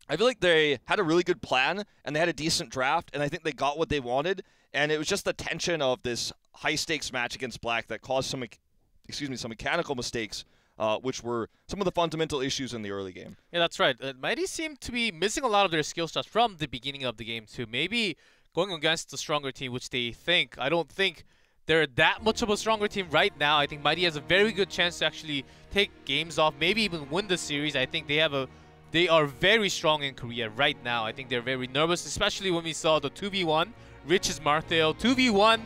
I feel like they had a really good plan, and they had a decent draft, and I think they got what they wanted, and it was just the tension of this high-stakes match against Black that caused some, some mechanical mistakes, which were some of the fundamental issues in the early game. Yeah, that's right. Mighty seemed to be missing a lot of their skill shots from the beginning of the game too. Maybe going against the stronger team, which they think. I don't think they're that much of a stronger team right now. I think Mighty has a very good chance to actually take games off, maybe even win the series. I think they are very strong in Korea right now. I think they're very nervous, especially when we saw the 2v1, Rich's Marthale 2v1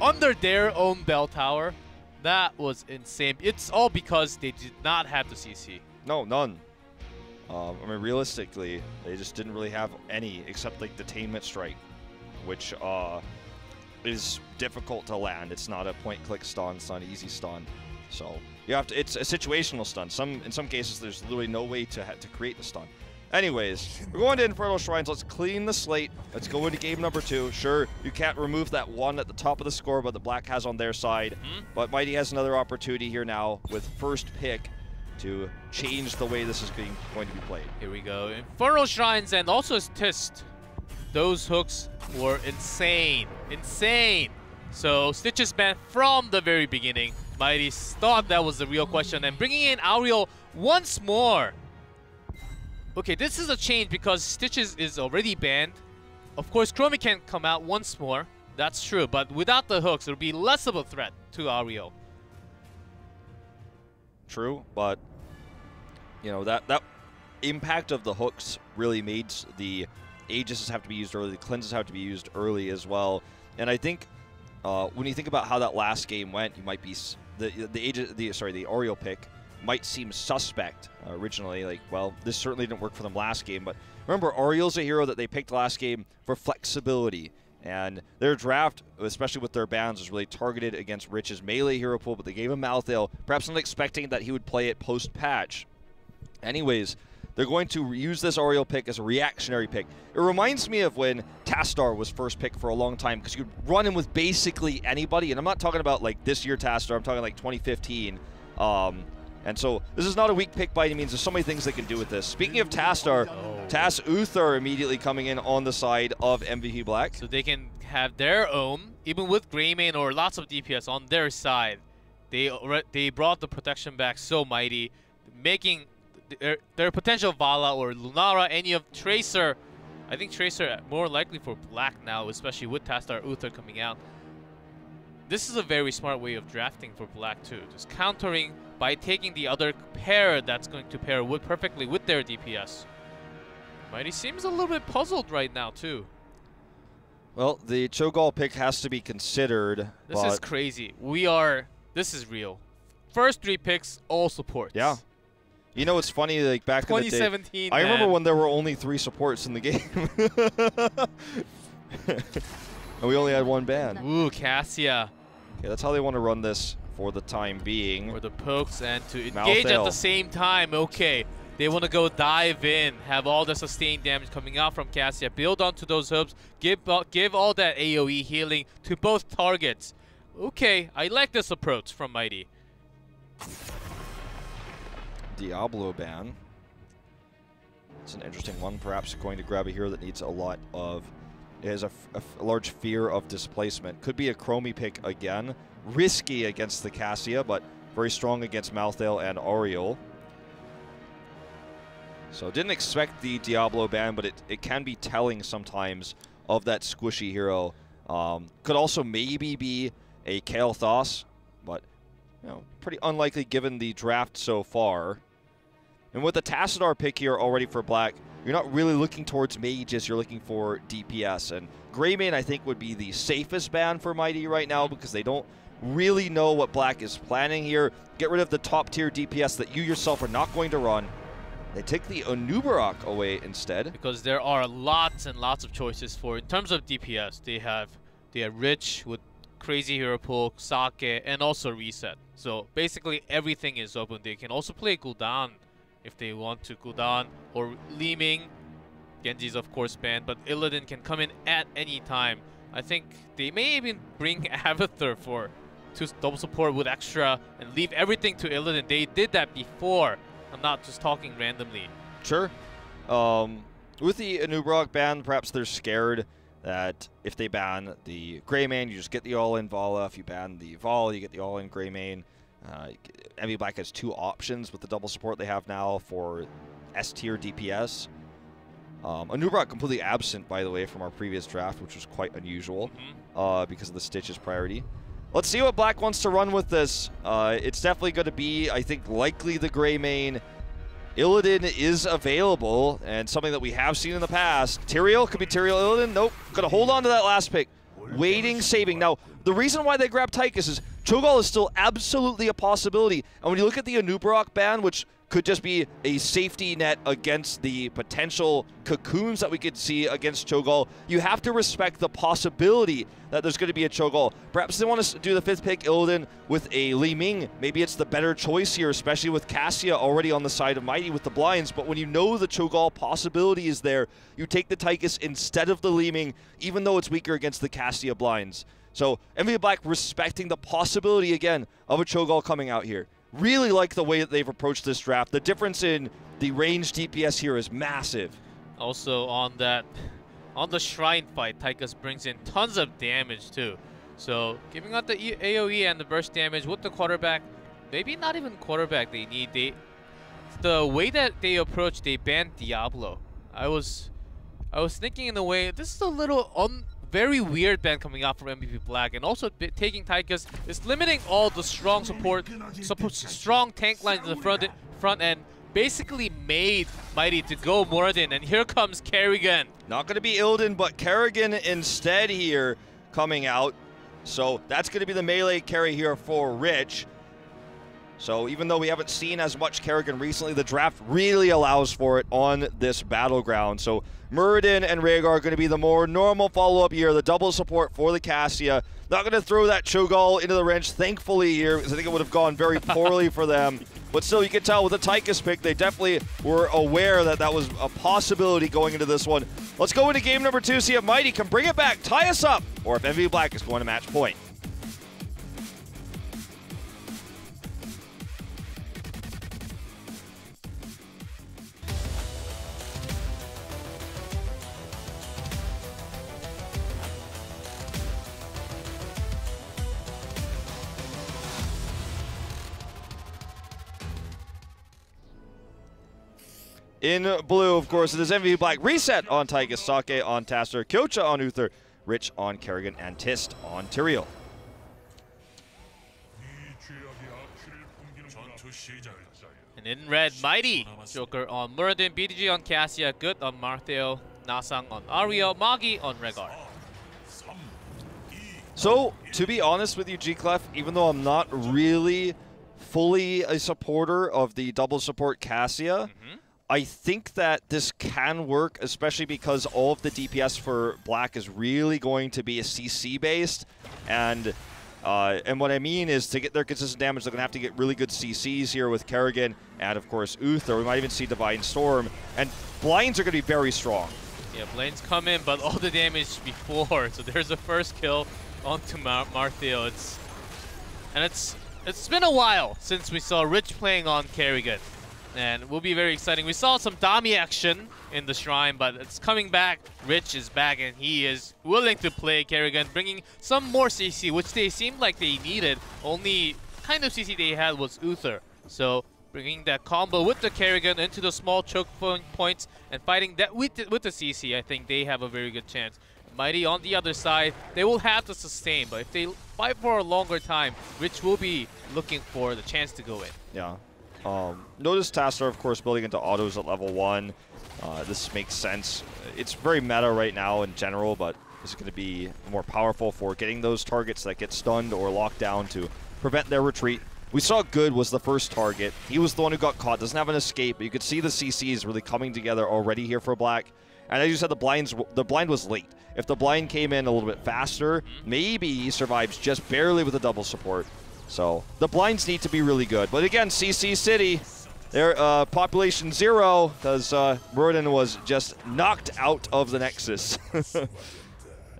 under their own bell tower. That was insane. It's all because they did not have the CC. No, none. I mean, realistically, they just didn't really have any except like Detainment Strike, which is difficult to land. It's not a point-click stun. It's not an easy stun. So you have to. It's a situational stun. In some cases, there's literally no way to create the stun. Anyways, we're going to Infernal Shrines. Let's clean the slate. Let's go into game number 2. Sure, you can't remove that 1 at the top of the scoreboard that Black has on their side, but Mighty has another opportunity here now with first pick to change the way this is going to be played. Here we go. Infernal Shrines and also his Tist. Those hooks were insane. Insane. So Stitch's banned from the very beginning. Mighty thought that was the real question. And bringing in Auriel once more. Okay, this is a change because Stitches is already banned. Of course, Chromie can come out once more. That's true. But without the hooks, it'll be less of a threat to Auriel. True, but you know that impact of the hooks really made the Aegises have to be used early, the cleanses have to be used early as well. And I think when you think about how that last game went, you might be the Auriel pick might seem suspect originally. Like, well, this certainly didn't work for them last game. But remember, Auriel's a hero that they picked last game for flexibility. And their draft, especially with their bans, was really targeted against Rich's melee hero pool, but they gave him Malthael, perhaps not expecting that he would play it post-patch. Anyways, they're going to use this Auriel pick as a reactionary pick. It reminds me of when Tastar was first picked for a long time, because you could run him with basically anybody, and I'm not talking about like this year Tastar, I'm talking like 2015. And so this is not a weak pick by any means. There's so many things they can do with this. Speaking of Tastar, Tas Uther immediately coming in on the side of MVP Black. So they can have their own, even with Greymane or lots of DPS on their side. They brought the protection back so Mighty, making their potential Vala or Lunara, any of Tracer. I think Tracer more likely for Black now, especially with Tastar Uther coming out. This is a very smart way of drafting for Black too. Just countering by taking the other pair that's going to pair perfectly with their DPS. Mighty seems a little bit puzzled right now too. Well, the Cho'Gall pick has to be considered. This is crazy. This is real. First 3 picks, all supports. Yeah. You know, it's funny, like back in the day, 2017, I remember when there were only 3 supports in the game. And we only had 1 ban. Ooh, Cassia. Okay, that's how they want to run this for the time being. For the pokes and to engage at the same time. Okay, they want to go dive in, have all the sustained damage coming out from Cassia, build onto those hoops, give all that AoE healing to both targets. Okay, I like this approach from Mighty. Diablo ban. It's an interesting one. Perhaps going to grab a hero that needs a lot of... It has a large fear of displacement. Could be a Chromie pick again. Risky against the Cassia, but very strong against Malthael and Auriel. So didn't expect the Diablo ban, but it can be telling sometimes of that squishy hero. Could also maybe be a Kael'thas, but you know, pretty unlikely given the draft so far. And with the Tassadar pick here already for Black, you're not really looking towards mages, you're looking for DPS. And Greymane, I think, would be the safest ban for Mighty right now because they don't really know what Black is planning here. Get rid of the top-tier DPS that you yourself are not going to run. They take the Onubarak away instead. Because there are lots and lots of choices for, in terms of DPS, they have Rich with crazy hero pool, Sake, and also Reset. So basically everything is open. They can also play Gul'dan if they want to. Gul'dan or Li Ming. Genji's of course banned, but Illidan can come in at any time. I think they may even bring Avatar to double support with extra and leave everything to Illidan. They did that before. I'm not just talking randomly. Sure. with the Anubrok ban, perhaps they're scared that if they ban the Greymane, you just get the all-in Vala. If you ban the Val, you get the all-in Greymane. Envy Black has 2 options with the double support they have now for S-tier DPS. Anubrok completely absent, by the way, from our previous draft, which was quite unusual because of the Stitches priority. Let's see what Black wants to run with this. It's definitely going to be, I think, likely the Greymane. Illidan is available, and something that we have seen in the past. Tyrael, could be Tyrael Illidan. Nope, gonna hold on to that last pick. Waiting, saving. Now, the reason why they grabbed Tychus is Cho'Gall is still absolutely a possibility. And when you look at the Anubrok ban, which could just be a safety net against the potential cocoons that we could see against Cho'Gall, you have to respect the possibility that there's going to be a Cho'Gall. Perhaps they want to do the 5th pick Illidan with a Li Ming. Maybe it's the better choice here, especially with Cassia already on the side of Mighty with the blinds. But when you know the Cho'Gall possibility is there, you take the Tychus instead of the Li Ming, even though it's weaker against the Cassia blinds. So Envy Black respecting the possibility, again, of a Cho'Gall coming out here. Really like the way that they've approached this draft. The difference in the range DPS here is massive. Also on the Shrine fight, Tychus brings in tons of damage too. So giving out the AoE and the burst damage with the quarterback, maybe not even quarterback they need. The way that they approach, they banned Diablo. I was thinking in a way, this is a little very weird ban coming out from MVP Black, and also taking Tychus is limiting all the strong strong tank lines in the front end. Basically made Mighty to go Moradin, and here comes Kerrigan. Not going to be Illidan, but Kerrigan instead here coming out. So that's going to be the melee carry here for Rich. So even though we haven't seen as much Kerrigan recently, the draft really allows for it on this battleground. So Muradin and Rhaegar are going to be the more normal follow-up here, the double support for the Cassia. Not going to throw that Cho'Gall into the wrench, thankfully, here, because I think it would have gone very poorly for them. But still, you can tell with the Tychus pick, they definitely were aware that that was a possibility going into this one. Let's go into game number 2, see if Mighty can bring it back, tie us up, or if Envy Black is going to match point. In blue, of course, it is MVP Black. Reset on Tychus, Sake on Taster, Kyocha on Uther, Rich on Kerrigan, and Tist on Tyrael. And in red, Mighty. Joker on Muradin, BDG on Cassia, Good on Martheo, Nasang on Ariel, Magi on Rhaegar. So, to be honest with you, G-Clef, even though I'm not really fully a supporter of the double support Cassia, I think that this can work, especially because all of the DPS for Black is really going to be a CC based, and what I mean is to get their consistent damage, they're going to have to get really good CCs here with Kerrigan and, of course, Uther. We might even see Divine Storm, and blinds are going to be very strong. Yeah, blinds come in, but all the damage before, so there's a first kill onto Martheo. It's been a while since we saw Rich playing on Kerrigan. And it will be very exciting. We saw some Dami action in the Shrine, but it's coming back. Rich is back, and he is willing to play Kerrigan, bringing some more CC, which they seemed like they needed. Only kind of CC they had was Uther. So bringing that combo with the Kerrigan into the small choke points and fighting that with the CC, I think they have a very good chance. Mighty on the other side, they will have to sustain, but if they fight for a longer time, Rich will be looking for the chance to go in. Yeah. Notice Tastar, of course, building into autos at level 1. This makes sense. It's very meta right now in general, but this is going to be more powerful for getting those targets that get stunned or locked down to prevent their retreat. We saw Good was the first target. He was the one who got caught, doesn't have an escape, but you could see the CCs really coming together already here for Black. And as you said, the blind was late. If the blind came in a little bit faster, maybe he survives just barely with the double support. So the blinds need to be really good. But again, CC City, their population 0, because Muradin was just knocked out of the Nexus.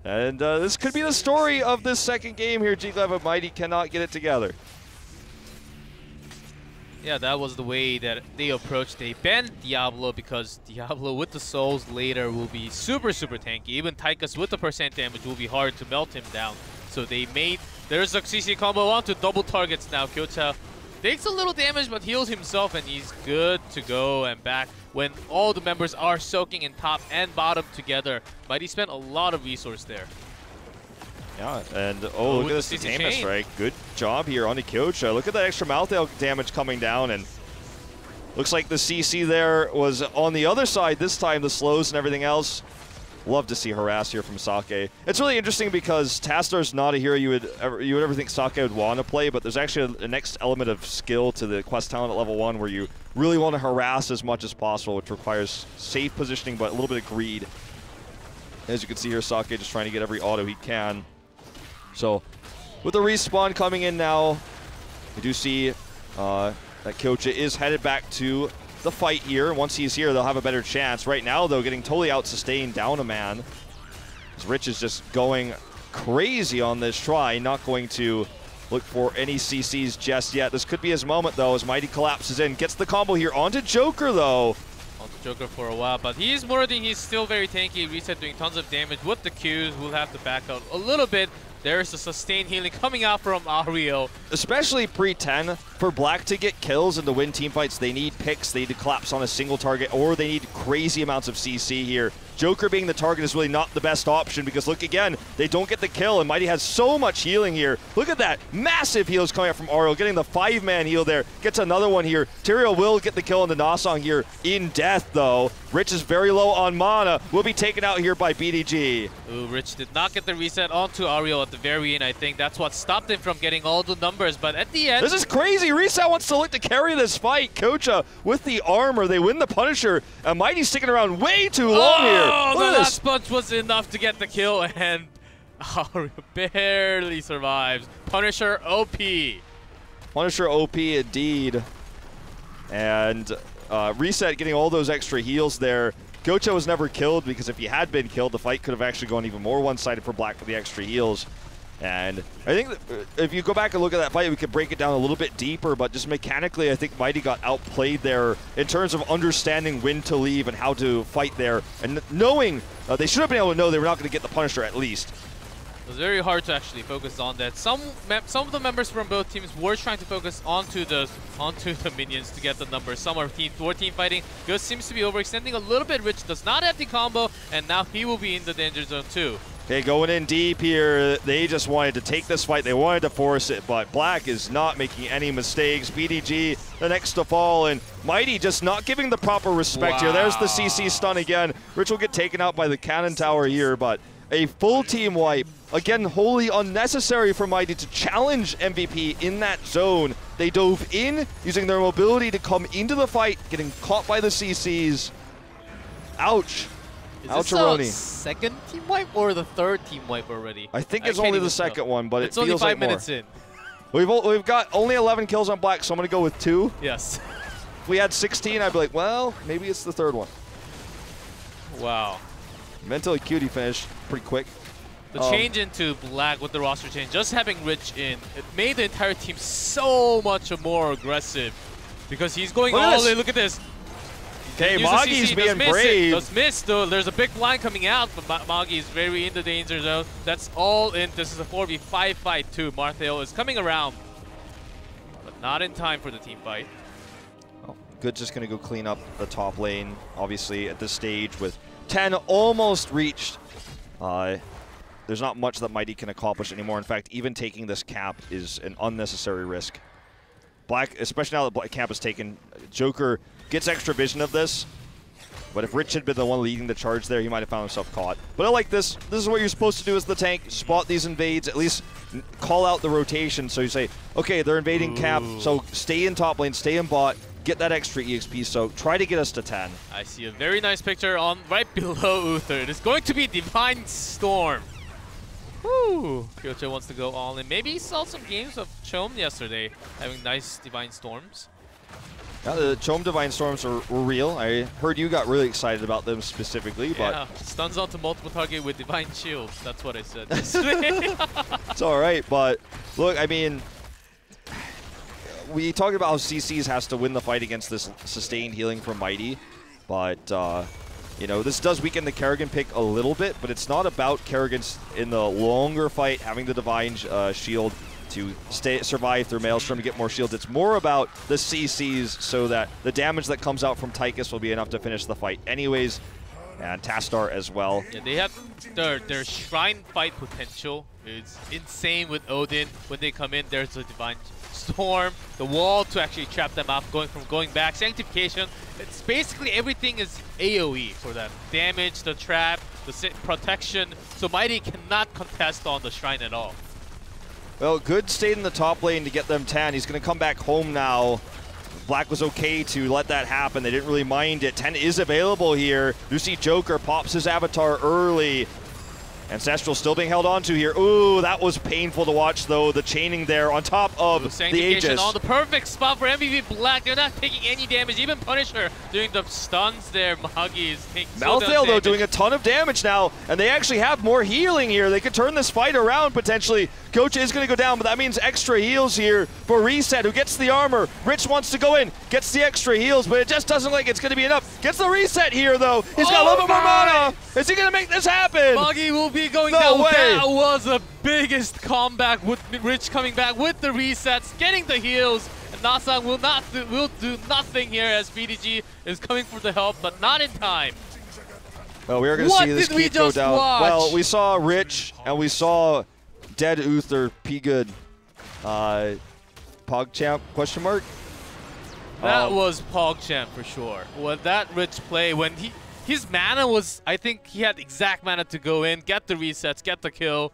And this could be the story of this second game here. G-Clef and Mighty cannot get it together. Yeah, that was the way that they approached. They banned Diablo because Diablo with the souls later will be super tanky. Even Tychus with the percent damage will be hard to melt him down. So they made there's a CC combo onto double targets now. Kyocha takes a little damage but heals himself and he's good to go and back when all the members are soaking in top and bottom together. Mighty spent a lot of resource there. Yeah, and oh, look at this containment strike. Good job here on the Kyocha. Look at that extra mouth damage coming down, and looks like the CC there was on the other side this time, the slows and everything else. Love to see harass here from Sake. It's really interesting because Tastar's not a hero you would ever think Sake would want to play, but there's actually a next element of skill to the quest talent at level 1 where you really want to harass as much as possible, which requires safe positioning but a little bit of greed. As you can see here, Sake just trying to get every auto he can. So, with the respawn coming in now, we do see that Kyocha is headed back to the fight here. Once he's here, they'll have a better chance. Right now, though, getting totally out-sustained, down a man. As Rich is just going crazy on this try, not going to look for any CCs just yet. This could be his moment, though, as Mighty collapses in. Gets the combo here onto Joker, though. Onto Joker for a while, but he's more than he's still very tanky. Reset doing tons of damage with the Qs. We'll have to back out a little bit. There's a sustained healing coming out from Ario. Especially pre-10, for Black to get kills and to win teamfights, they need picks, they need to collapse on a single target, or they need crazy amounts of CC here. Joker being the target is really not the best option because look again, they don't get the kill and Mighty has so much healing here. Look at that, massive heals coming out from Ario, getting the 5-man heal there, gets another one here. Tyrael will get the kill on the Nasong here in death though. Rich is very low on mana, will be taken out here by BDG. Ooh, Rich did not get the reset onto Ario at the very end. I think that's what stopped him from getting all the numbers, but at the end... This is crazy, Reset wants to look to carry this fight. Kyocha with the armor, they win the Punisher, and Mighty's sticking around way too long here. Oh, the last punch was enough to get the kill, and Ario barely survives. Punisher OP. Punisher OP indeed. And Reset getting all those extra heals there. Kyocha was never killed because if he had been killed, the fight could have actually gone even more one-sided for Black with the extra heals. And I think that if you go back and look at that fight, we could break it down a little bit deeper, but just mechanically, I think Mighty got outplayed there in terms of understanding when to leave and how to fight there. And knowing, they should have been able to know they were not going to get the Punisher at least. It was very hard to actually focus on that. Some of the members from both teams were trying to focus onto the minions to get the numbers. Some are team fighting. Gus seems to be overextending a little bit. Rich does not have the combo, and now he will be in the danger zone too. Okay, going in deep here. They just wanted to take this fight. They wanted to force it, but Black is not making any mistakes. BDG, the next to fall, and Mighty just not giving the proper respect here. There's the CC stun again. Rich will get taken out by the cannon tower here, but a full team wipe. Again, wholly unnecessary for Mighty to challenge MVP in that zone. They dove in, using their mobility to come into the fight, getting caught by the CCs. Ouch. Is this the second team wipe or the third team wipe already? I think it's only the second one, but it feels like more. It's only 5 We've minutes in. we've got only 11 kills on Black, so I'm going to go with 2. Yes. If we had 16, I'd be like, well, maybe it's the third one. Wow. Mentally cutie finish pretty quick. The change into Black with the roster change, just having Rich in, it made the entire team so much more aggressive because he's going all in. Look at this. Okay, Moggy's being brave. Does miss, though. There's a big blind coming out, but Moggy is very in the danger zone. That's all in. This is a 4v5 fight, too. Marthale is coming around, but not in time for the team fight. Oh, Good just going to go clean up the top lane, obviously, at this stage with 10 almost reached. There's not much that Mighty can accomplish anymore. In fact, even taking this cap is an unnecessary risk. Black, especially now that Black cap is taken, Joker gets extra vision of this, but if Rich had been the one leading the charge there, he might have found himself caught. But I like this. This is what you're supposed to do as the tank. Spot these invades, at least call out the rotation. So you say, okay, they're invading cap, so stay in top lane, stay in bot, get that extra EXP, so try to get us to 10. I see a very nice picture on right below Uther. It is going to be Divine Storm. Woo! Kyocha wants to go all in. Maybe he saw some games of Chom yesterday, having nice Divine Storms. Yeah, the Chom Divine Storms were real. I heard you got really excited about them specifically, yeah, but stuns onto multiple target with Divine Shield. That's what I said. It's all right, but look, I mean, we talked about how CCs has to win the fight against this sustained healing from Mighty, but you know, this does weaken the Kerrigan pick a little bit, but it's not about Kerrigan's in the longer fight having the Divine Shield to survive through Maelstrom to get more shields. It's more about the CCs so that the damage that comes out from Tychus will be enough to finish the fight anyways, and Tastar as well. Yeah, they have their Shrine fight potential is insane with Odin. When they come in, there's a Divine Storm, the wall to actually trap them out from going back. Sanctification, it's basically everything is AoE for them. Damage, the trap, the protection. So Mighty cannot contest on the Shrine at all. Well, Good stayed in the top lane to get them 10. He's going to come back home now. Black was okay to let that happen. They didn't really mind it. 10 is available here. You see Joker pops his avatar early. Ancestral still being held on to here. Ooh, that was painful to watch, though. The chaining there on top of the Aegis. On the perfect spot for MVP Black. They're not taking any damage. Even Punisher doing the stuns there. Magi is taking Malthael, though, doing a ton of damage now, and they actually have more healing here. They could turn this fight around, potentially. Coach is going to go down, but that means extra heals here for Reset, who gets the armor. Rich wants to go in, gets the extra heals, but it just doesn't look like it's going to be enough. Gets the Reset here, though. He's got a little bit more mana. Is he going to make this happen? Magi will be going no down. Way. That was the biggest comeback with Rich coming back with the resets, getting the heals. And Nasang will do nothing here as BDG is coming for the help, but not in time. Well, we are going to see this keep go down. Watch? Well, we saw Rich and we saw Dead Uther, P-Good, PogChamp, question mark? That was PogChamp for sure. Well, that Rich play when his mana was, I think he had exact mana to go in, get the resets, get the kill.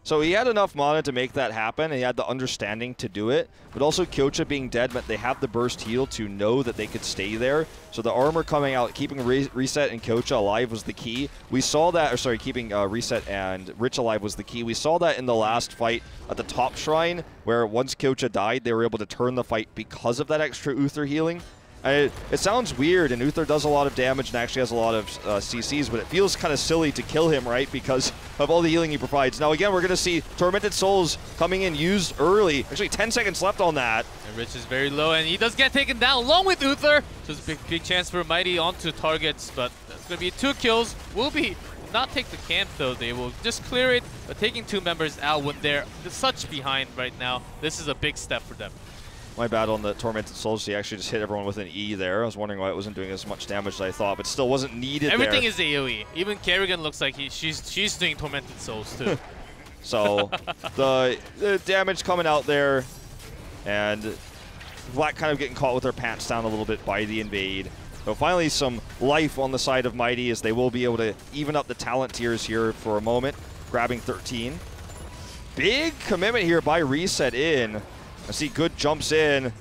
So he had enough mana to make that happen, and he had the understanding to do it. But also Kyocha being dead meant they have the burst heal to know that they could stay there. So the armor coming out, keeping Reset and Kyocha alive was the key. We saw that, or sorry, keeping Reset and Rich alive was the key. We saw that in the last fight at the top shrine, where once Kyocha died, they were able to turn the fight because of that extra Uther healing. It sounds weird, and Uther does a lot of damage and actually has a lot of CCs, but it feels kind of silly to kill him, right, because of all the healing he provides. Now, again, we're going to see Tormented Souls coming in used early. Actually, 10 seconds left on that. And Rich is very low, and he does get taken down along with Uther. So it's a big chance for Mighty onto targets, but it's going to be 2 kills. Will be not take the camp, though. They will just clear it, but taking 2 members out when they're such behind right now, this is a big step for them. My bad on the Tormented Souls. He actually just hit everyone with an E there. I was wondering why it wasn't doing as much damage as I thought, but still wasn't needed. Everything there. is AoE. Even Kerrigan looks like she's doing Tormented Souls too. So the damage coming out there, and Black kind of getting caught with their pants down a little bit by the invade. So finally some life on the side of Mighty as they will be able to even up the talent tiers here for a moment, grabbing 13. Big commitment here by Reset in. I see Good jumps in.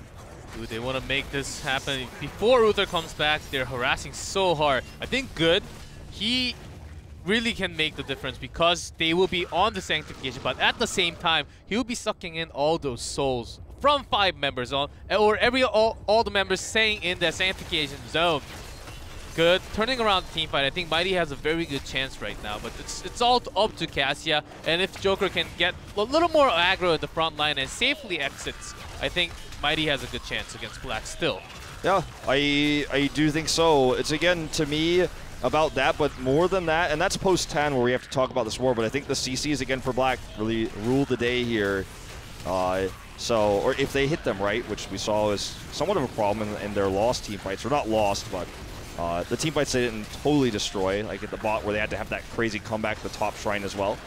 Dude, they want to make this happen before Uther comes back. They're harassing so hard. I think Good, he really can make the difference because they will be on the Sanctification, but at the same time, he'll be sucking in all those souls from 5 members on, or all the members staying in that Sanctification zone. Good, turning around the team fight. I think Mighty has a very good chance right now, but it's all up to Cassia, and if Joker can get a little more aggro at the front line and safely exits, I think Mighty has a good chance against Black still. Yeah, I do think so. It's, again, to me, about that, but more than that, and that's post-10 where we have to talk about this war, but I think the CCs, again, for Black really ruled the day here. Or if they hit them right, which we saw is somewhat of a problem in their lost team fights, or not lost, but the team fights they didn't totally destroy, like at the bot where they had to have that crazy comeback at the top shrine as well.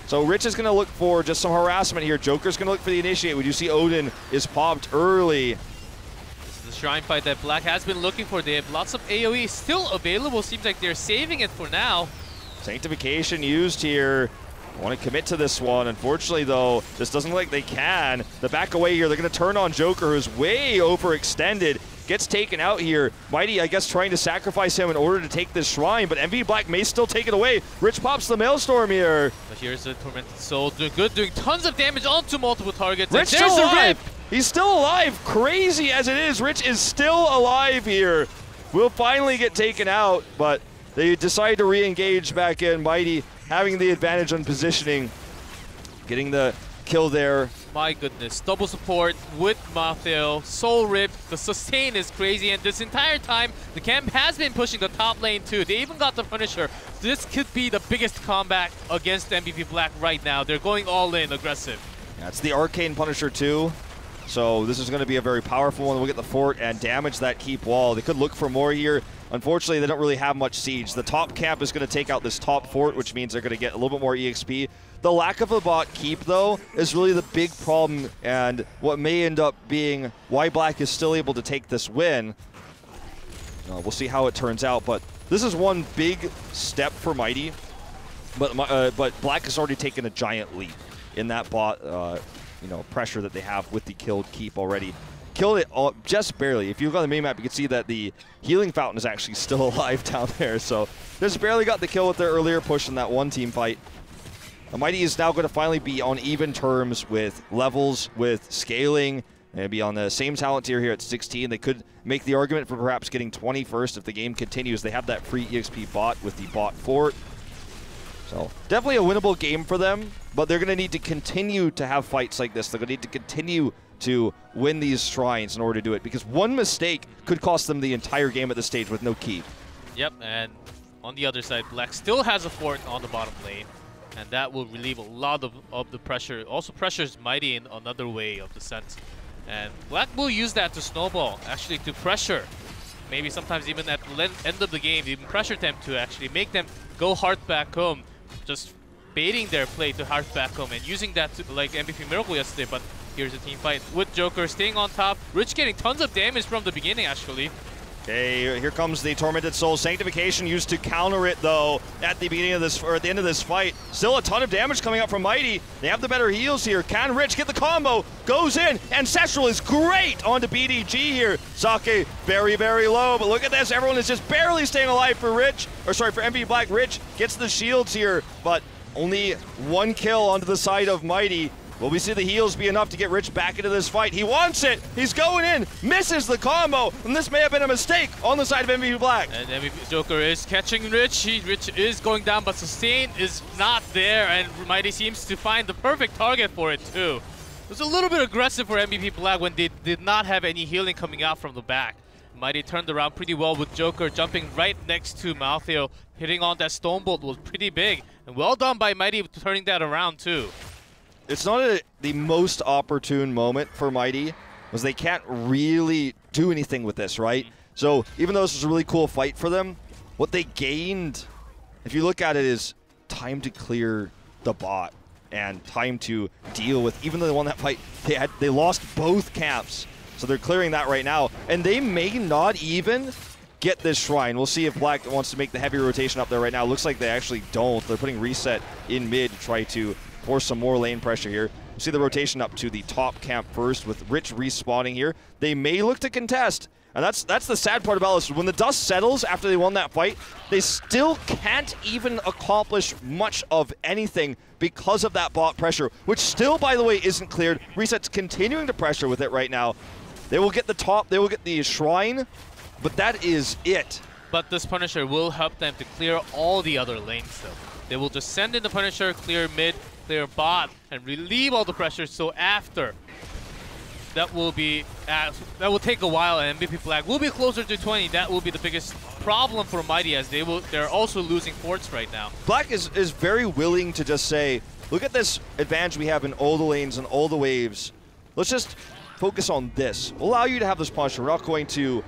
So Rich is going to look for just some harassment here. Joker's going to look for the initiate. We do see Odin is popped early. This is the shrine fight that Black has been looking for. They have lots of AoE still available. Seems like they're saving it for now. Sanctification used here. I want to commit to this one. Unfortunately, though, this doesn't look like they can. The back away here, they're going to turn on Joker, who's way overextended. Gets taken out here. Mighty, I guess, trying to sacrifice him in order to take this shrine, but MV Black may still take it away. Rich pops the Maelstrom here. But here's the Tormented Soul. Doing good, doing tons of damage onto multiple targets. Rich still alive. He's still alive. Crazy as it is, Rich is still alive here. Will finally get taken out, but they decide to re-engage back in. Mighty having the advantage on positioning, getting the kill there My goodness, double support with Mateo, Soul Rip, the sustain is crazy, and this entire time, the camp has been pushing the top lane too. They even got the Punisher. This could be the biggest comeback against MVP Black right now. They're going all in, aggressive. Yeah, it's the Arcane Punisher too, so this is going to be a very powerful one. We'll get the fort and damage that keep wall. They could look for more here. Unfortunately, they don't really have much siege. The top camp is going to take out this top fort, which means they're going to get a little bit more EXP. The lack of a bot keep, though, is really the big problem, and what may end up being why Black is still able to take this win. We'll see how it turns out, but this is one big step for Mighty, but Black has already taken a giant leap in that bot pressure that they have with the killed keep already. Killed it just barely. If you look on the minimap, you can see that the healing fountain is actually still alive down there, so just barely got the kill with their earlier push in that one team fight. Mighty is now going to finally be on even terms with levels, with scaling, and be on the same talent tier here at 16. They could make the argument for perhaps getting 21st if the game continues. They have that free EXP bot with the bot fort. So definitely a winnable game for them, but they're going to need to continue to have fights like this. They're going to need to continue to win these shrines in order to do it, because one mistake could cost them the entire game at this stage with no key. Yep, and on the other side, Black still has a fort on the bottom lane, and that will relieve a lot of the pressure. Also pressures Mighty in another way of the sense. And Black will use that to snowball, actually to pressure. Maybe sometimes even at the end of the game, even pressure them to actually make them go Hearth back home. Just baiting their play to Hearth back home and using that to, like MVP Miracle yesterday. But here's a team fight with Joker staying on top. Rich getting tons of damage from the beginning, actually. Okay, here comes the Tormented Soul. Sanctification used to counter it, though, at the beginning of this, or at the end of this fight. Still a ton of damage coming up from Mighty. They have the better heals here. Can Rich get the combo? Goes in. Ancestral is great onto BDG here. Sake very, very low, but look at this. Everyone is just barely staying alive for Rich. Or sorry, for MVP Black. Rich gets the shields here, but only one kill onto the side of Mighty. Will we see the heals be enough to get Rich back into this fight? He wants it! He's going in! Misses the combo! And this may have been a mistake on the side of MVP Black. And MVP Joker is catching Rich. Rich is going down, but Sustain is not there, and Mighty seems to find the perfect target for it too. It was a little bit aggressive for MVP Black when they did not have any healing coming out from the back. Mighty turned around pretty well with Joker jumping right next to Maltheo. Hitting on that Stonebolt was pretty big. And well done by Mighty turning that around too. It's not the most opportune moment for Mighty, because they can't really do anything with this, right? So even though this is a really cool fight for them, what they gained, if you look at it, is time to clear the bot and time to deal with, even though they won that fight, they lost both camps. So they're clearing that right now. And they may not even get this shrine. We'll see if Black wants to make the heavy rotation up there right now. Looks like they actually don't. They're putting Reset in mid to try to force some more lane pressure here. We'll see the rotation up to the top camp first with Rich respawning here. They may look to contest. And that's the sad part about this. When the dust settles after they won that fight, they still can't even accomplish much of anything because of that bot pressure, which still, by the way, isn't cleared. Reset's continuing to pressure with it right now. They will get the top, they will get the shrine, but that is it. But this Punisher will help them to clear all the other lanes though. They will just send in the Punisher, clear mid, clear bot, and relieve all the pressure. So after, that will take a while, and MVP Black will be closer to 20. That will be the biggest problem for Mighty, as they're also losing forts right now. Black is very willing to just say, look at this advantage we have in all the lanes and all the waves. Let's just focus on this. We'll allow you to have this Punisher. We're not going to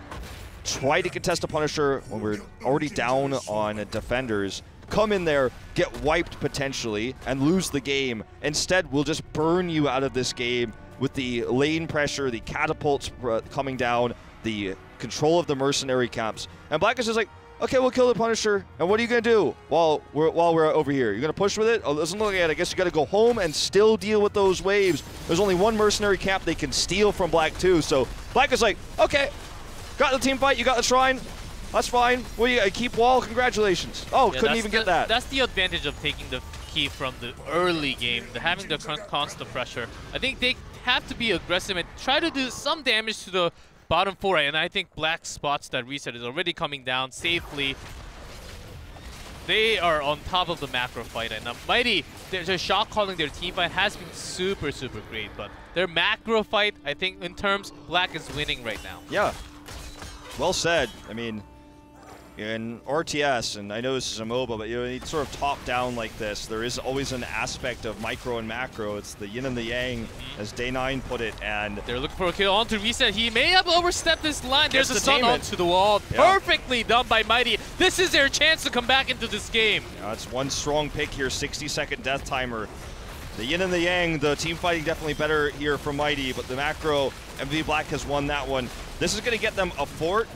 try to contest a Punisher when we're already down on defenders. Come in there, get wiped potentially, and lose the game. Instead, we'll just burn you out of this game with the lane pressure, the catapults coming down, the control of the mercenary camps. And Black is just like, okay, we'll kill the Punisher, and what are you going to do while we're over here? You're going to push with it? Oh, doesn't look like it. I guess you got to go home and still deal with those waves. There's only one mercenary camp they can steal from Black too, so Black is like, okay, got the team fight, you got the shrine. That's fine. Well, you keep wall. Congratulations. Oh, yeah, couldn't even get that. That's the advantage of taking the key from the early game, having the constant pressure. I think they have to be aggressive and try to do some damage to the bottom four. And I think Black spots that Reset is already coming down safely. they are on top of the macro fight, and Mighty, their shot calling their team fight has been super great, but their macro fight, I think in terms, Black is winning right now. Yeah, well said. I mean, in RTS, and I know this is a MOBA, but you know, it's sort of top down like this. There is always an aspect of micro and macro. It's the yin and the yang, as Day9 put it, and they're looking for a kill onto Reset. He may have overstepped this line. There's a stun onto the wall. Yeah. Perfectly done by Mighty. This is their chance to come back into this game. Yeah, it's one strong pick here, 60-second death timer. The yin and the yang, the team fighting definitely better here from Mighty, but the macro, MV Black has won that one. This is going to get them a fort,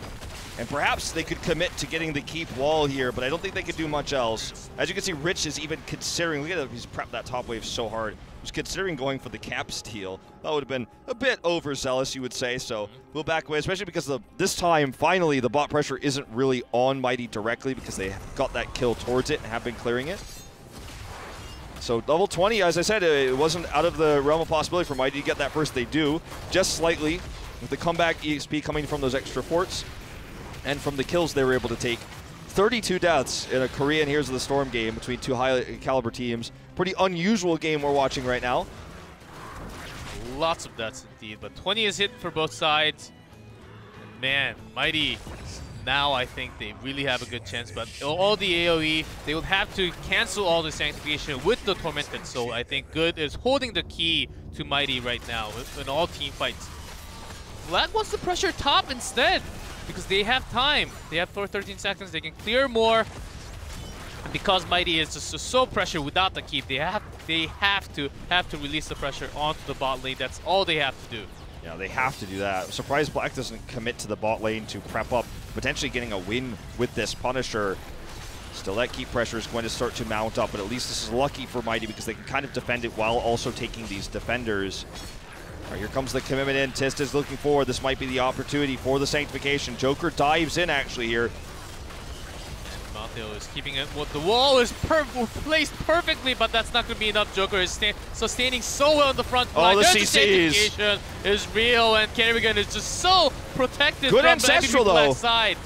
and perhaps they could commit to getting the keep wall here, but I don't think they could do much else. As you can see, Rich is even considering, look at him, he's prepped that top wave so hard. He's considering going for the cap steal. That would have been a bit overzealous, you would say, so we'll back away, especially because this time, finally, the bot pressure isn't really on Mighty directly because they got that kill towards it and have been clearing it. So level 20, as I said, it wasn't out of the realm of possibility for Mighty to get that first. They do, just slightly, with the comeback EXP coming from those extra forts. And from the kills they were able to take. 32 deaths in a Korean Heroes of the Storm game between two high caliber teams. Pretty unusual game we're watching right now. Lots of deaths indeed, but 20 is hit for both sides. And man, Mighty, now I think they really have a good chance, but all the AoE, they would have to cancel all the Sanctification with the Tormented Soul. I think Good is holding the key to Mighty right now in all team fights. Black wants to pressure top instead, because they have time. They have 13 seconds. They can clear more. And because Mighty is just so pressured without the keep, they have to release the pressure onto the bot lane. That's all they have to do. Yeah, they have to do that. I'm surprised Black doesn't commit to the bot lane to prep up, potentially getting a win with this Punisher. Still, that keep pressure is going to start to mount up, but at least this is lucky for Mighty because they can kind of defend it while also taking these defenders. All right, here comes the commitment in. Tist is looking forward. This might be the opportunity for the Sanctification. Joker dives in actually here. Mateo is keeping it. Well, the wall is placed perfectly, but that's not going to be enough. Joker is standing so well in the front line. Oh, the CCs. Sanctification is real, and Kerrigan is just so protected good from Ancestral, the MVP though. Black side.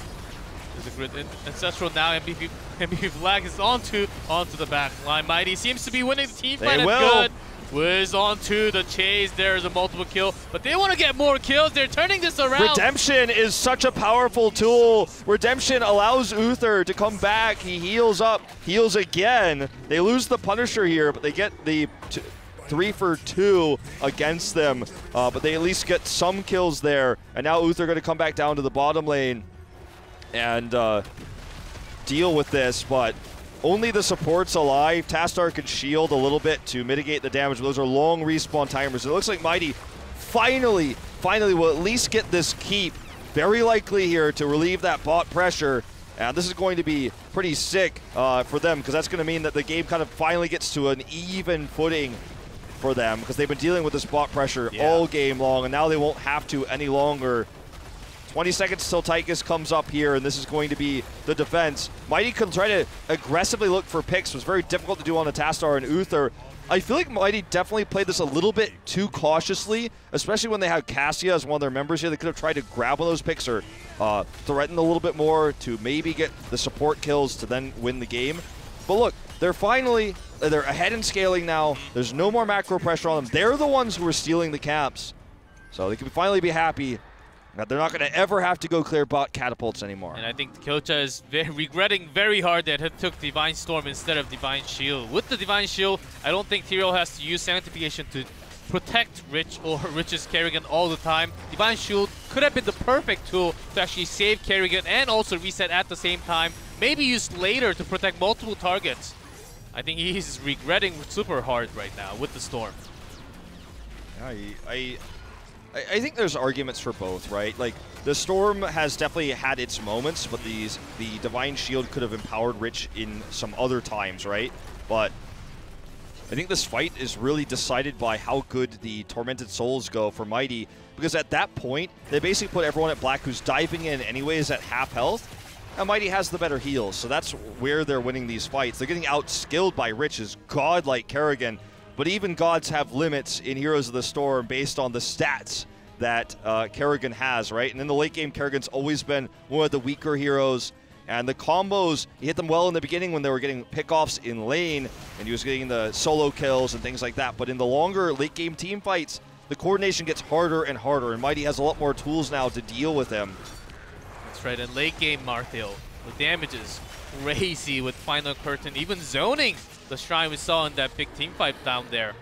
There's a good Ancestral now. MVP Black is onto the back line. Mighty seems to be winning the team fight. Good. Wiz onto the chase. There's a multiple kill, but they want to get more kills. They're turning this around. Redemption is such a powerful tool. Redemption allows Uther to come back. He heals up, heals again. They lose the Punisher here, but they get the 3 for 2 against them. But they at least get some kills there. And now Uther going to come back down to the bottom lane and deal with this, but only the support's alive. Tastar can shield a little bit to mitigate the damage. Those are long respawn timers. It looks like Mighty finally will at least get this keep. Very likely here to relieve that bot pressure. And this is going to be pretty sick for them, because that's going to mean that the game kind of finally gets to an even footing for them, because they've been dealing with this bot pressure all game long, and now they won't have to any longer. 20 seconds till Tychus comes up here, and this is going to be the defense. Mighty can try to aggressively look for picks. It was very difficult to do on the Tastar and Uther. I feel like Mighty definitely played this a little bit too cautiously, especially when they had Cassia as one of their members here. They could have tried to grab one of those picks or threaten a little bit more to maybe get the support kills to then win the game. But look, they're ahead in scaling now. There's no more macro pressure on them. They're the ones who are stealing the caps. So they can finally be happy that they're not going to ever have to go clear bot catapults anymore. And I think Kyocha is regretting very hard that he took Divine Storm instead of Divine Shield. With the Divine Shield, I don't think Tyrael has to use Sanctification to protect Rich or Rich's Kerrigan all the time. Divine Shield could have been the perfect tool to actually save Kerrigan and also reset at the same time. Maybe used later to protect multiple targets. I think he's regretting super hard right now with the Storm. Yeah, I think there's arguments for both, right? Like, the Storm has definitely had its moments, but the Divine Shield could have empowered Rich in some other times, right? But I think this fight is really decided by how good the Tormented Souls go for Mighty, because at that point, they basically put everyone at Black who's diving in anyways at half health, and Mighty has the better heals, so that's where they're winning these fights. They're getting outskilled by Rich's godlike Kerrigan, but even gods have limits in Heroes of the Storm based on the stats that Kerrigan has, right? And in the late game, Kerrigan's always been one of the weaker heroes, And the combos, he hit them well in the beginning when they were getting pickoffs in lane, and he was getting the solo kills and things like that. But in the longer late game team fights, the coordination gets harder and harder, and Mighty has a lot more tools now to deal with him. That's right, and late game Marthail, the damage is crazy with Final Curtain, even zoning the Shrine we saw in that big team fight down there.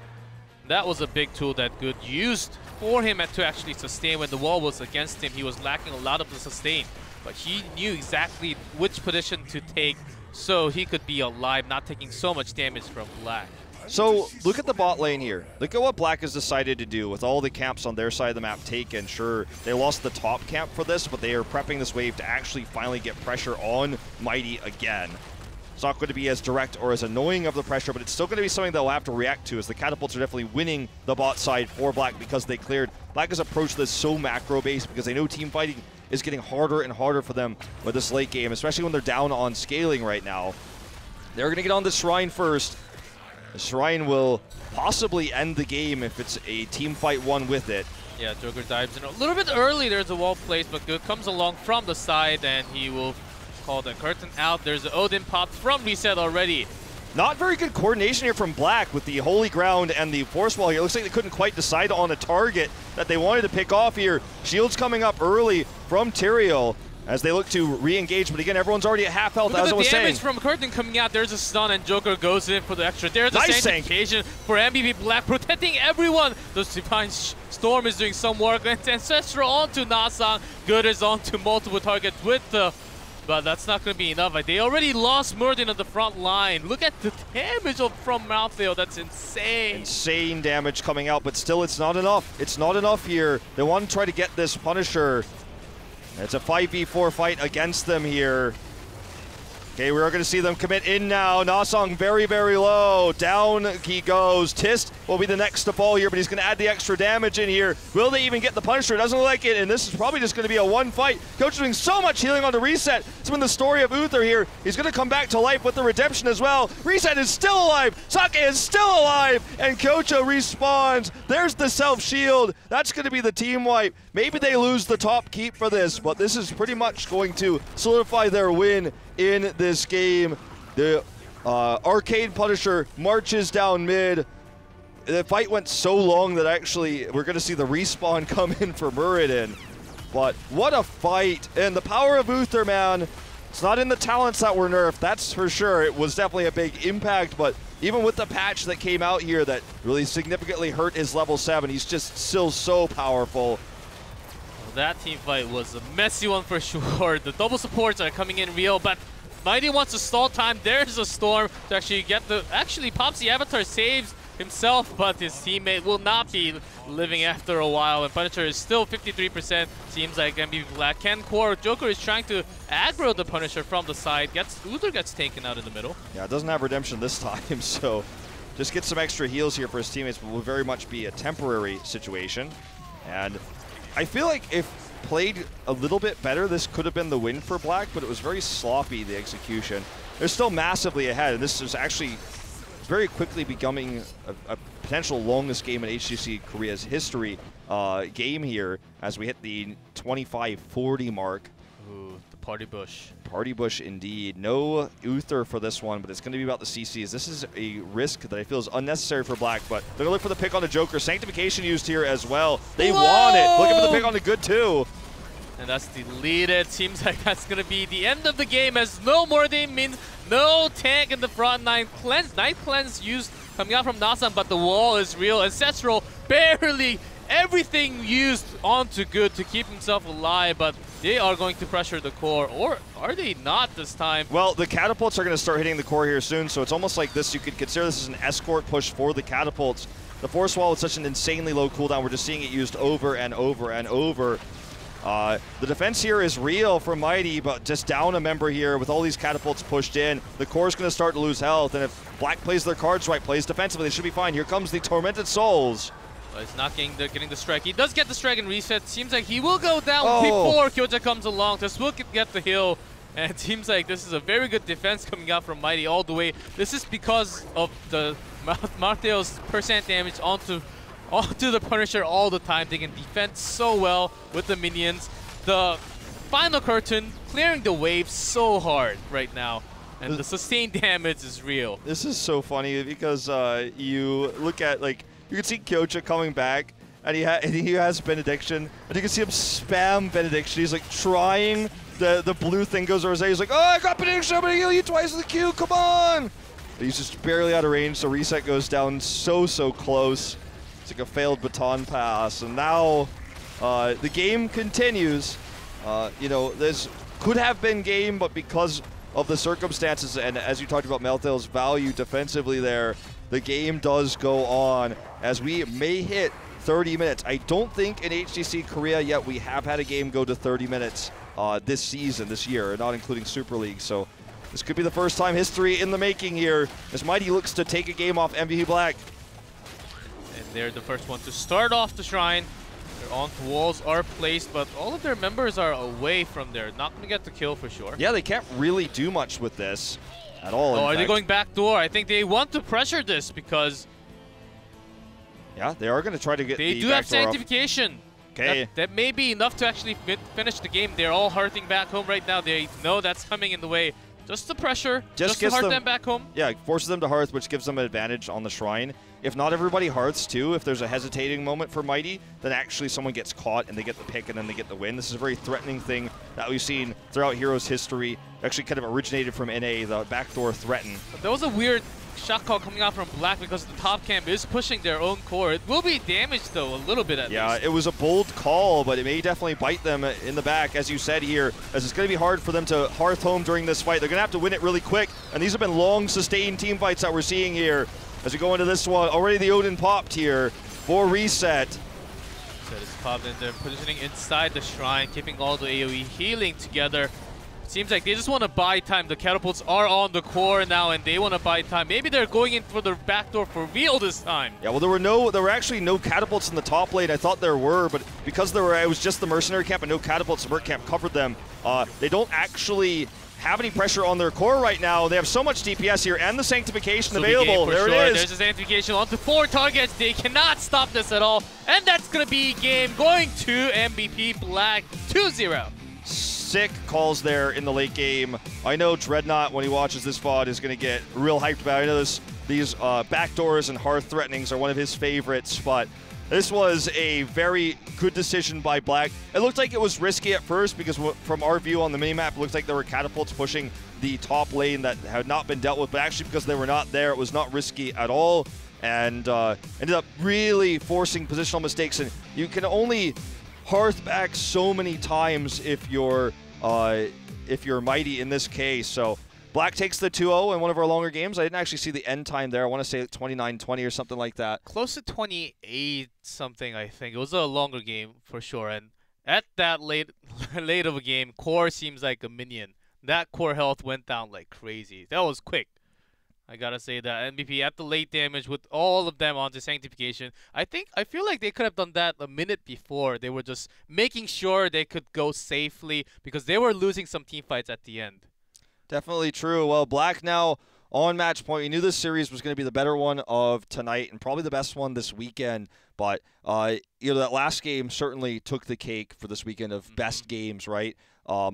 That was a big tool that Good used for him to actually sustain when the wall was against him. He was lacking a lot of the sustain, but he knew exactly which position to take so he could be alive, not taking so much damage from Black. So look at the bot lane here. Look at what Black has decided to do with all the camps on their side of the map taken. Sure, they lost the top camp for this, but they are prepping this wave to actually finally get pressure on Mighty again. It's not going to be as direct or as annoying of the pressure, but it's still going to be something they'll have to react to, as the catapults are definitely winning the bot side for Black because they cleared. Black has approached this so macro-based because they know team fighting is getting harder and harder for them with this late game, especially when they're down on scaling right now. They're going to get on the Shrine first. The Shrine will possibly end the game if it's a team fight one with it. Yeah, Joker dives in a little bit early. There's a wall placed, but Good comes along from the side, and he will call the curtain out. There's an Odin pop from Reset already. Not very good coordination here from Black with the Holy Ground and the Force Wall here. It looks like they couldn't quite decide on a target that they wanted to pick off here. Shields coming up early from Tyrael as they look to re-engage, but again, everyone's already at half health, as I was saying. Look at the damage from Curtain coming out. There's a stun, and Joker goes in for the extra. There's a nice sanctification for MVP Black, protecting everyone. The Divine Storm is doing some work, and Ancestral onto Nasang. Good is onto multiple targets with the... But that's not going to be enough. They already lost Murden on the front line. Look at the damage from Malthael. That's insane. Insane damage coming out, but still it's not enough. It's not enough here. They want to try to get this Punisher. It's a 5v4 fight against them here. Okay, we're going to see them commit in now. Nasang very, very low. Down he goes. Tist will be the next to fall here, but he's going to add the extra damage in here. Will they even get the Punisher? It doesn't look like it, and this is probably just going to be a one fight. Coach doing so much healing on the Reset. It's been the story of Uther here. He's going to come back to life with the redemption as well. Reset is still alive. Sake is still alive, and Kocho respawns. There's the self-shield. That's going to be the team wipe. Maybe they lose the top keep for this, but this is pretty much going to solidify their win in this game. The Arcade Punisher marches down mid. The fight went so long that actually we're going to see the respawn come in for Muradin. But what a fight. And the power of Uther, man. It's not in the talents that were nerfed, that's for sure. It was definitely a big impact, but even with the patch that came out here that really significantly hurt his level 7, he's just still so powerful. That team fight was a messy one for sure. The double supports are coming in real, but Mighty wants to stall time. There's a Storm to actually get the... Actually, Popsy Avatar saves himself, but his teammate will not be living after a while. And Punisher is still 53%. Seems like MVP Black can core. Joker is trying to aggro the Punisher from the side. Uther gets taken out in the middle. Yeah, it doesn't have redemption this time, so just get some extra heals here for his teammates, but will very much be a temporary situation. And I feel like if played a little bit better, this could have been the win for Black, but it was very sloppy, the execution. They're still massively ahead, and this is actually very quickly becoming a potential longest game in HGC Korea's history game here as we hit the 25-40 mark. Ooh, the Party Bush. Party Bush indeed. No Uther for this one, but it's going to be about the CCs. This is a risk that I feel is unnecessary for Black, but they're going to look for the pick on the Joker. Sanctification used here as well. They want it. Looking for the pick on the Good too. And that's deleted. Seems like that's going to be the end of the game, as no more than means no tank in the front line. Night Cleanse used coming out from Nasang, but the wall is real. Ancestral barely everything used onto Good to keep himself alive, but they are going to pressure the core, or are they not this time? Well, the catapults are going to start hitting the core here soon, so it's almost like this. You could consider this as an escort push for the catapults. The Force Wall is such an insanely low cooldown. We're just seeing it used over and over and over. The defense here is real for Mighty, but just down a member here with all these catapults pushed in. The core is going to start to lose health, and if Black plays their cards right, plays defensively, they should be fine. Here comes the Tormented Souls. He's not getting the strike. He does get the strike and reset. Seems like he will go down before Kyoja comes along. This will get the heal. And it seems like this is a very good defense coming out from Mighty all the way. This is because of the Marthael's percent damage onto the Punisher all the time. They can defend so well with the minions. The final curtain, clearing the wave so hard right now. And the sustained damage is real. This is so funny because you look at, like, you can see Kyocha coming back, and he has Benediction, and you can see him spam Benediction. He's like trying, the blue thing goes over his head. He's like, oh, I got Benediction, I'm gonna heal you twice with the Q, come on! But he's just barely out of range, so reset goes down so close. It's like a failed baton pass, and now the game continues. You know, this could have been game, but because of the circumstances, and as you talked about Meltdale's value defensively there, the game does go on as we may hit 30 minutes. I don't think in HGC Korea yet we have had a game go to 30 minutes this season, this year, not including Super League. So this could be the first time history in the making here as Mighty looks to take a game off MVP Black. And they're the first one to start off the Shrine. Their on-walls are placed, but all of their members are away from there. Not going to get the kill for sure. Yeah, they can't really do much with this at all. Oh, are they going back door? I think they want to pressure this because... Yeah, they are going to try to get they the do have backdoor off. Sanctification. Okay. That may be enough to actually finish the game. They're all hearting back home right now. They know that's coming in the way. Just the pressure, just to hearth them back home. Yeah, forces them to hearth, which gives them an advantage on the Shrine. If not everybody hearths too, if there's a hesitating moment for Mighty, then actually someone gets caught and they get the pick and then they get the win. This is a very threatening thing that we've seen throughout Heroes history. Actually kind of originated from NA, the backdoor threaten. But there was a weird shot call coming out from Black because the top camp is pushing their own core. It will be damaged though, a little bit at least. Yeah, it was a bold call, but it may definitely bite them in the back, as you said here, as it's going to be hard for them to hearth home during this fight. They're going to have to win it really quick, and these have been long, sustained team fights that we're seeing here. As we go into this one, already the Odin popped here for reset. So it's popped in there, positioning inside the Shrine, keeping all the AoE healing together. Seems like they just want to buy time. The catapults are on the core now, and they want to buy time. Maybe they're going in for the backdoor for real this time. Yeah, well, there were actually no catapults in the top lane. I thought there were, but because it was just the mercenary camp and no catapults, the merc camp covered them. They don't actually have any pressure on their core right now. They have so much DPS here and the Sanctification available. There it is. There's a Sanctification onto 4 targets. They cannot stop this at all. And that's going to be game going to MVP Black 2-0. Sick calls there in the late game. I know Dreadnought, when he watches this VOD, is going to get real hyped about it. I know these backdoors and hearth threatenings are one of his favorites, but this was a very good decision by Black. It looked like it was risky at first because from our view on the minimap, it looked like there were catapults pushing the top lane that had not been dealt with, but actually because they were not there, it was not risky at all, and ended up really forcing positional mistakes. And you can only hearth back so many times if you're Mighty in this case. So Black takes the 2-0 in one of our longer games. I didn't actually see the end time there. I want to say 29-20 or something like that. Close to 28 something, I think. It was a longer game for sure. And at that late of a game, core seems like a minion. That core health went down like crazy. That was quick. I gotta say that MVP at the late damage with all of them onto Sanctification. I feel like they could have done that a minute before. They were just making sure they could go safely because they were losing some team fights at the end. Definitely true. Well, Black now on match point. We knew this series was going to be the better one of tonight and probably the best one this weekend. But you know, that last game certainly took the cake for this weekend of best games, right?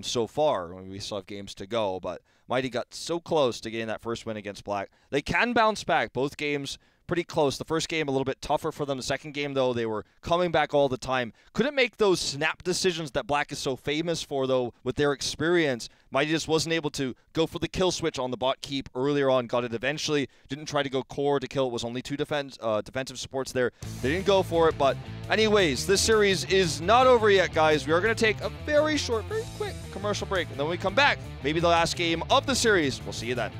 So far, I mean, we still have games to go, but Mighty got so close to getting that first win against Black. They can bounce back. Both games pretty close. The first game a little bit tougher for them. The second game, though, they were coming back all the time. Couldn't make those snap decisions that Black is so famous for, though, with their experience. Mighty just wasn't able to go for the kill switch on the bot keep earlier on. Got it eventually. Didn't try to go core to kill. It was only 2 defensive supports there. They didn't go for it. But anyways, this series is not over yet, guys. We are going to take a very short, very quick commercial break. And then when we come back, maybe the last game of the series. We'll see you then.